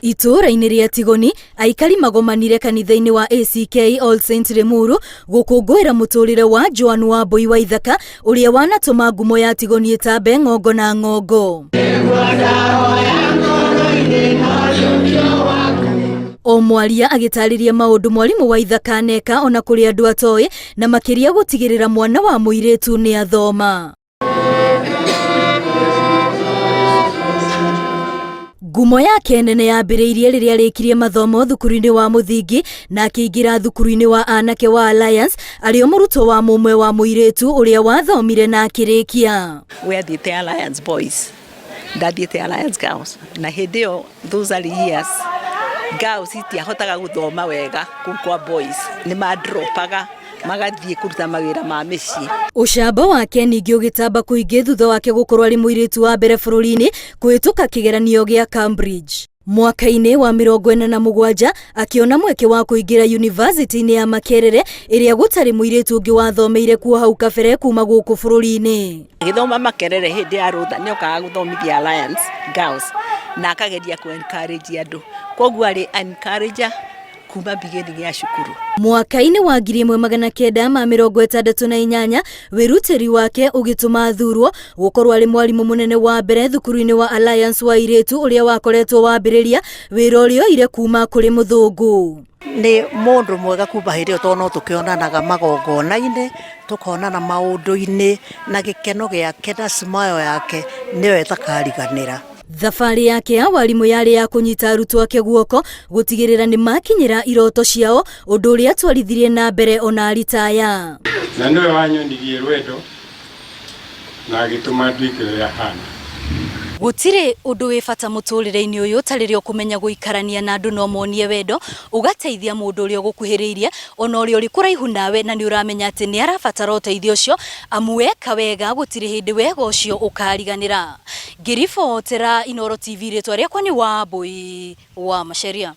Itũũra-inĩ rĩa Tigoni, aikari magomanire kanitha-inĩ wa ACK All Saints Limuru gũkũngũĩra muturire wa Joan Wambui Waithaka ũrĩa wanatũma ngumo ya Tigoni ĩtambe ng'ongo na ng'ongo. O mwaria agĩtarĩria maũndũ mwarimu Waithaka aneka ona kũrĩ andũ atoĩ na makĩria gũtigĩrĩra mwana wa muiritu nĩ athoma. Ngumo yake nene yambĩrĩirie rĩrĩa arĩkirie mathomo thukuru-inĩ wa mũthingi na akĩingira thukuru-inĩ wa anake wa Alliance arĩ mũrutwo wa mũmwe wa muiritu ũrĩa wathomire na akĩrĩkia. Wathiĩte Alliance boys, ndathiĩte Alliance girls, na hĩndĩ ĩyo those early years girls itiahotaga gũthoma wega kwa boys, nĩ madropaga magathiĩ kũruta mawĩra ma mĩciĩ. Ũcamba wake ningĩ ũgĩtamba kũingĩ thutha wake gũkorwo arĩ muiritu wa mbere bũrũri-inĩ kũhĩtũka kĩgeranio gĩa Cambridge. Mwaka-inĩ wa 47 akiona mweke wa kuingira university-inĩ ya Makerere ĩrĩa gũtarĩ muiritu ũngĩ wathomeire kuo hau kabere kuma gũkũ bũrũri-inĩ. Agĩthoma Makerere hĩndĩ ya rũtha nĩ okaga gũthomithia Alliance girls na akageria ku encourage andũ. Koguo arĩ encourager kuma beginning ya cukuru. Mwaka-inĩ wa 1968 wĩrutĩri wake ũgĩtũma athurwo gũkorwo arĩ mwarimu mũnene wa mbere thukuru-inĩ wa Alliance wa airĩtu ũrĩa wakoretwo wambĩrĩria wĩra ũrĩa oire kuma kũrĩ mũthũngũ. Nĩ mũndũ mwega kuma hĩndĩ ĩyo tondũ no tũkĩonanaga magongona-inĩ, tũkonana maũndũ-inĩ na gĩkeno gĩake na smile yake nĩyo ĩtakariganĩra. Thabarĩ yake ya warimu yarĩ ya kũnyita arutwo ake guoko gũtigĩrĩra nĩ makinyĩra iroto ciao, ũndũ ũrĩa twarithirie na mbere ona aritaya. Na nĩwe wanyonirie rwendo na agĩtũma nduĩke ũrĩa hana. Gũtirĩ ũndũ wĩ bata mũtũrĩre-inĩ ũyũ tarĩ rĩo kũmenya gũikarania na andũ no monie wendo, ũgateithia mũndũ ũrĩa ũgũkuhĩrĩirie ona ũrĩa ũrĩ kũraihu nawe na nĩ ũramenya atĩ nĩ arabatara ũteithio ũcio amu weka wega gũtirĩ hĩndĩ wega ũcio ũkariganĩra. Ngĩribotera Inooro TV rĩtwa rĩakwa nĩ Wambui wa Macheria.